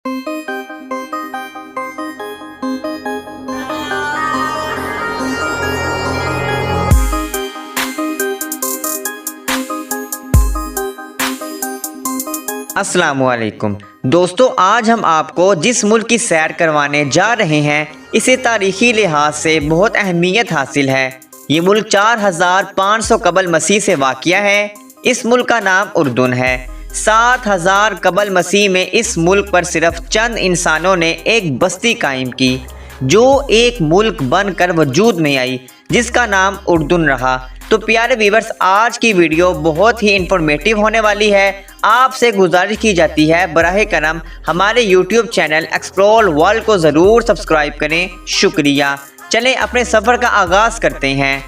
अस्सलामुअलैकुम दोस्तों, आज हम आपको जिस मुल्क की सैर करवाने जा रहे हैं इसे तारीखी लिहाज से बहुत अहमियत हासिल है। ये मुल्क 4500 कबल मसीह से वाक़िया है। इस मुल्क का नाम उर्दून है। 7000 कबल मसीह में इस मुल्क पर सिर्फ चंद इंसानों ने एक बस्ती कायम की जो एक मुल्क बनकर वजूद में आई, जिसका नाम उर्दून रहा। तो प्यारे व्यूअर्स, आज की वीडियो बहुत ही इंफॉर्मेटिव होने वाली है। आपसे गुजारिश की जाती है बराह करम हमारे YouTube चैनल एक्सप्लोर वर्ल्ड को ज़रूर सब्सक्राइब करें। शुक्रिया। चलें अपने सफ़र का आगाज़ करते हैं।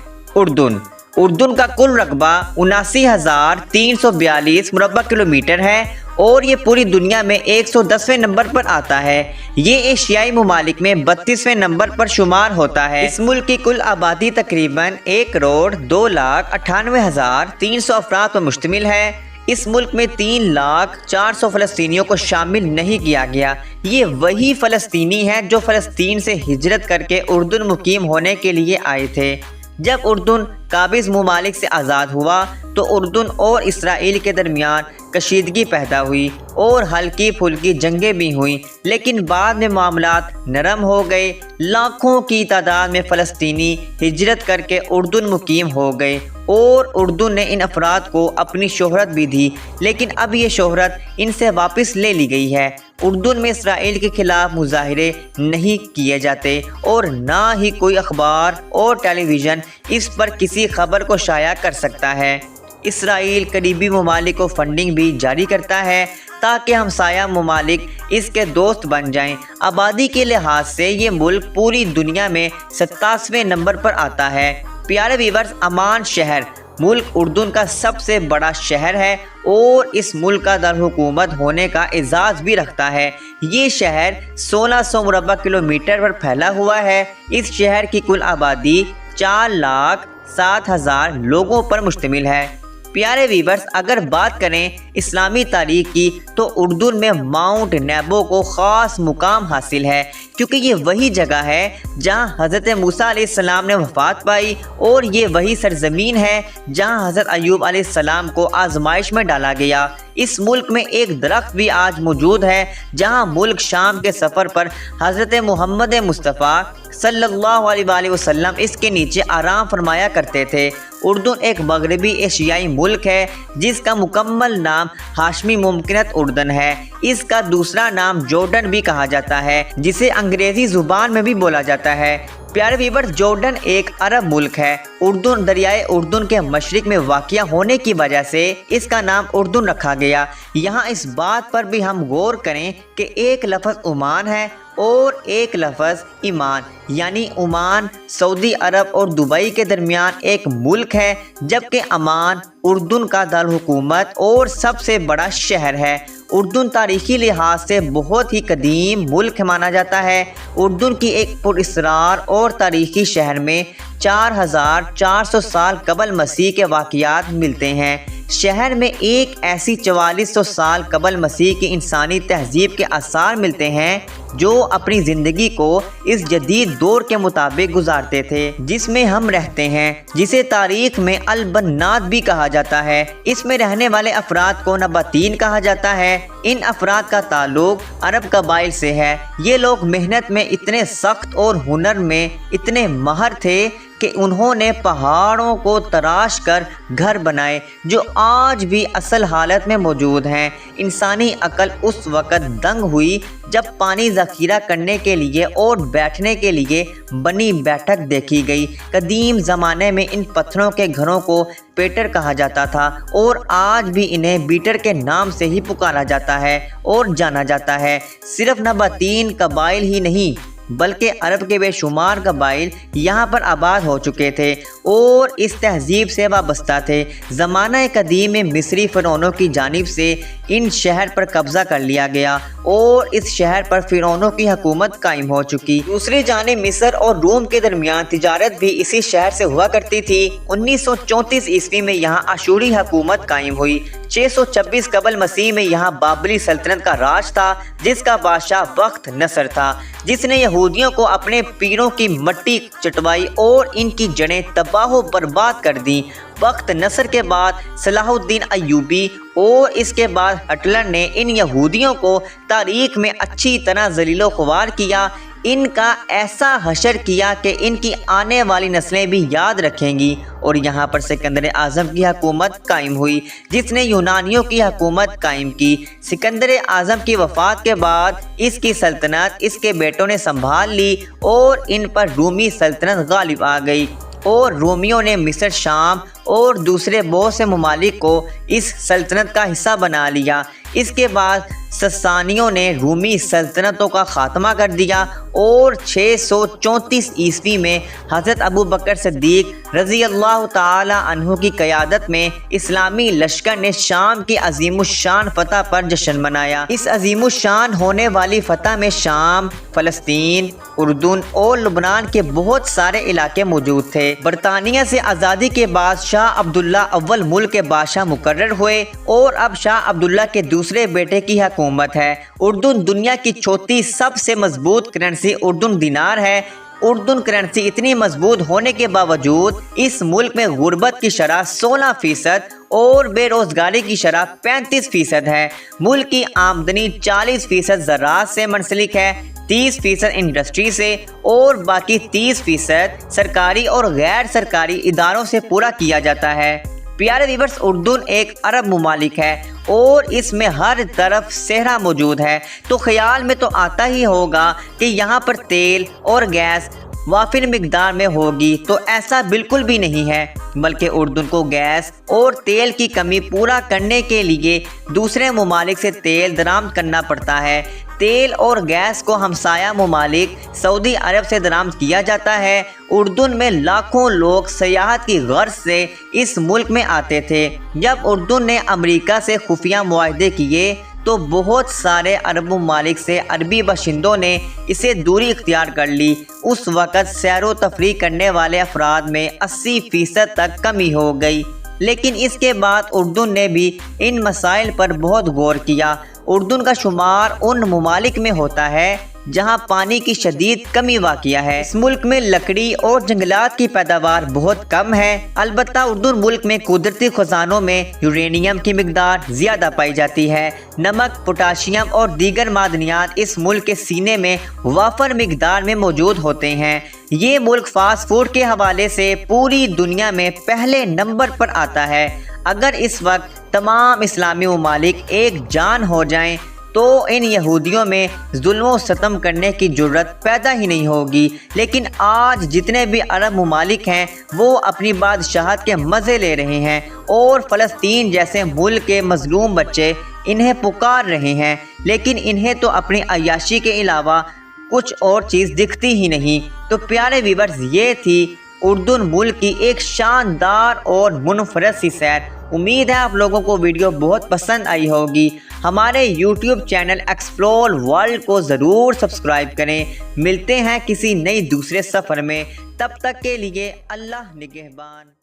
उर्दून का कुल रकबा 79,342 मुरब्बा किलोमीटर है और ये पूरी दुनिया में 110वें नंबर पर आता है। ये एशियाई ममालिक में 32वें नंबर पर शुमार होता है। इस मुल्क की कुल आबादी तकरीबन 1,02,98,300 अफराद पर मुश्तमिल है। इस मुल्क में 3,04,00,000 फ़लस्तीनियों को शामिल नहीं किया गया। ये वही फ़लस्तीनी हैं जो फ़लस्तीन से हिजरत करके उर्दून मुकीम होने के लिए आए थे। जब उर्दून काबिज़ ममालिक से आज़ाद हुआ तो उर्दून और इसराइल के दरमियान कशीदगी पैदा हुई और हल्की फुल्की जंगें भी हुईं, लेकिन बाद में मामलात नरम हो गए। लाखों की तादाद में फ़लस्तीनी हिजरत करके उर्दून मुकीम हो गए और उर्दून ने इन अफराद को अपनी शोहरत भी दी, लेकिन अब ये शोहरत इनसे वापस ले ली गई है। उर्दून में इसराइल के खिलाफ मुजाहिरे नहीं किए जाते और ना ही कोई अखबार और टेलीविज़न इस पर किसी खबर को शाया कर सकता है। इसराइल करीबी ममालिक को फंडिंग भी जारी करता है ताकि हमसाया ममालिक इसके दोस्त बन जाएं। आबादी के लिहाज से ये मुल्क पूरी दुनिया में 27वें नंबर पर आता है। प्यारे व्यूअर्स, अमान शहर मुल्क उर्दून का सबसे बड़ा शहर है और इस मुल्क का दारहुकूमत होने का एजाज़ भी रखता है। ये शहर 1600 मुरब्बा किलोमीटर पर फैला हुआ है। इस शहर की कुल आबादी 4,07,000 लोगों पर मुश्तमिल है। प्यारे वीवर्स, अगर बात करें इस्लामी तारीख की तो उर्दून में माउंट नेबो को ख़ास मुकाम हासिल है, क्योंकि ये वही जगह है जहाँ हज़रत मूसा अलैहिस्सलाम ने वफ़ात पाई और ये वही सरज़मीन है जहाँ हज़रत अय्यूब अलैहिस्सलाम को आजमाइश में डाला गया। इस मुल्क में एक दरख्त भी आज मौजूद है जहाँ मुल्क शाम के सफ़र पर हज़रत मोहम्मद मुस्तफ़ा सल्लल्लाहु अलैहि वसल्लम इसके नीचे आराम फरमाया करते थे। उर्दून एक मगरबी एशियाई मुल्क है जिसका मुकम्मल नाम हाशमी मुमकिनत उर्दन है। इसका दूसरा नाम जॉर्डन भी कहा जाता है, जिसे अंग्रेज़ी ज़ुबान में भी बोला जाता है। प्यारे व्यूअर्स, जॉर्डन एक अरब मुल्क है। उर्दून दरियाए उर्दून के मशरिक में वाक़िया होने की वजह से इसका नाम उर्दून रखा गया। यहाँ इस बात पर भी हम गौर करें कि एक लफ्ज़ ओमान है और एक लफ्ज़ ईमान, यानी ओमान सऊदी अरब और दुबई के दरमियान एक मुल्क है, जबकि अमान उर्दून का दारहुकूमत और सबसे बड़ा शहर है। उर्दून तारीख़ी लिहाज से बहुत ही कदीम मुल्क माना जाता है। उर्दून की एक पुरअसरार और तारीख़ी शहर में 4400 साल कबल मसीह के वाक़ियात मिलते हैं। शहर में एक ऐसी 4400 साल कबल मसीह की इंसानी तहजीब के आसार मिलते हैं जो अपनी ज़िंदगी को इस जदीद दौर के मुताबिक गुजारते थे जिसमें हम रहते हैं, जिसे तारीख़ में अल-बन्नात भी कहा जाता है। इसमें रहने वाले अफराद को नबातीन कहा जाता है। इन अफराद का ताल्लुक अरब कबाइल से है। ये लोग मेहनत में इतने सख्त और हुनर में इतने माहिर थे कि उन्होंने पहाड़ों को तराश कर घर बनाए जो आज भी असल हालत में मौजूद हैं। इंसानी अकल उस वक़्त दंग हुई जब पानी ज़ख़ीरा करने के लिए और बैठने के लिए बनी बैठक देखी गई। कदीम ज़माने में इन पत्थरों के घरों को पेटर कहा जाता था और आज भी इन्हें बीटर के नाम से ही पुकारा जाता है और जाना जाता है। सिर्फ नबातीन कबाइल ही नहीं बल्कि अरब के बेशुमार कबाइल यहाँ पर आबाद हो चुके थे اور اس تہذیب سے وابستہ تھے۔ زمانہ قدیم میں مصری فرعونوں کی جانب سے ان شہر پر قبضہ کر لیا گیا اور اس شہر پر فرعونوں کی حکومت قائم ہو چکی۔ دوسری جانب مصر اور روم کے درمیان تجارت بھی اسی شہر سے ہوا کرتی تھی۔ 1934 عیسوی میں یہاں اشوری حکومت قائم ہوئی۔ 626 قبل مسیح میں یہاں بابلی سلطنت کا راج تھا، جس کا بادشاہ بخت نصر تھا، جس نے یہودیوں کو اپنے پیروں کی مٹی چٹوائی اور ان کی جڑیں تباہ و برباد کر دیں۔ بخت نصر کے بعد صلاح الدین ایوبی اور اس کے بعد ہٹلر نے ان یہودیوں کو تاریخ میں اچھی طرح ذلیل و خوار کیا۔ ان کا ایسا حشر کیا کہ ان کی آنے والی نسلیں بھی یاد رکھیں گی، اور یہاں پر سکندر اعظم کی حکومت قائم ہوئی، جس نے یونانیوں کی حکومت قائم کی۔ سکندر اعظم کی وفات کے بعد اس کی سلطنت اس کے بیٹوں نے سنبھال لی اور ان پر رومی سلطنت غالب آ گئی، اور رومیوں نے مصر، شام اور دوسرے بہت سے ممالک کو اس سلطنت کا حصہ بنا لیا۔ اس کے بعد سسانیوں نے رومی سلطنتوں کا خاتمہ کر دیا اور 634 عیسوی میں حضرت ابو بکر صدیق رضی اللہ تعالی عنہ کی قیادت میں اسلامی لشکر نے شام کی عظیم الشان فتح پر جشن منایا۔ اس عظیم الشان ہونے والی فتح میں شام، فلسطین، اردن اور لبنان کے بہت سارے علاقے موجود تھے۔ برطانیہ سے آزادی کے بعد شاہ عبداللہ اول ملک کے بادشاہ مقرر ہوئے، اور اب شاہ عبداللہ کے دوسرے بیٹے کی حکومت ہے۔ اردن دنیا کی چوتھی سب سے مضبوط کرنسی اردن دینار ہے۔ اردن کرنسی اتنی مضبوط ہونے کے باوجود اس ملک میں غربت کی شرح 16% اور بے روزگاری کی شرح 35% ہے۔ ملک کی آمدنی 40% زراعت سے منسلک ہے، 30% انڈسٹری سے، اور باقی 30% سرکاری اور غیر سرکاری اداروں سے پورا کیا جاتا ہے۔ پیارے ویورز، اردن ایک عرب ممالک ہے اور اس میں ہر طرف صحرا موجود ہے، تو خیال میں تو آتا ہی ہوگا کہ یہاں پر تیل اور گیس وافر مقدار میں ہوگی، تو ایسا بالکل بھی نہیں ہے، بلکہ اردن کو گیس اور تیل کی کمی پورا کرنے کے لیے دوسرے ممالک سے تیل درآمد کرنا پڑتا ہے۔ تیل اور گیس کو ہمسایہ ممالک سعودی عرب سے درآمد کیا جاتا ہے۔ اردن میں لاکھوں لوگ سیاحت کی غرض سے اس ملک میں آتے تھے۔ جب اردن نے امریکہ سے خفیہ معاہدے کیے تو بہت سارے عرب ممالک سے عربی باشندوں نے اسے دوری اختیار کر لی۔ اس وقت سیر و تفریح کرنے والے افراد میں 80% تک کمی ہو گئی، لیکن اس کے بعد اردن نے بھی ان مسائل پر بہت غور کیا۔ اردن کا شمار ان ممالک میں ہوتا ہے جہاں پانی کی شدید کمی واقع ہے۔ اس ملک میں لکڑی اور جنگلات کی پیداوار بہت کم ہے، البتہ اردن ملک میں قدرتی خزانوں میں یورینیم کی مقدار زیادہ پائی جاتی ہے۔ نمک، پوٹاشیم اور دیگر معدنیات اس ملک کے سینے میں وافر مقدار میں موجود ہوتے ہیں۔ یہ ملک فاسٹ فوڈ کے حوالے سے پوری دنیا میں پہلے نمبر پر آتا ہے۔ اگر اس وقت تمام اسلامی ممالک ایک جان ہو جائیں تو ان یہودیوں میں ظلم و ستم کرنے کی جرت پیدا ہی نہیں ہوگی، لیکن آج جتنے بھی عرب ممالک ہیں وہ اپنی بادشاہت کے مزے لے رہے ہیں، اور فلسطین جیسے ملک کے مظلوم بچے انہیں پکار رہے ہیں، لیکن انہیں تو اپنی عیاشی کے علاوہ کچھ اور چیز دکھتی ہی نہیں۔ تو پیارے ویورز، یہ تھی اردن ملک کی ایک شاندار اور منفرد سی سیر۔ امید ہے آپ لوگوں کو ویڈیو بہت پسند آئی ہوگی۔ ہمارے یوٹیوب چینل ایکسپلور ورلڈ کو ضرور سبسکرائب کریں۔ ملتے ہیں کسی نئی دوسرے سفر میں، تب تک کے لیے اللہ نگہبان۔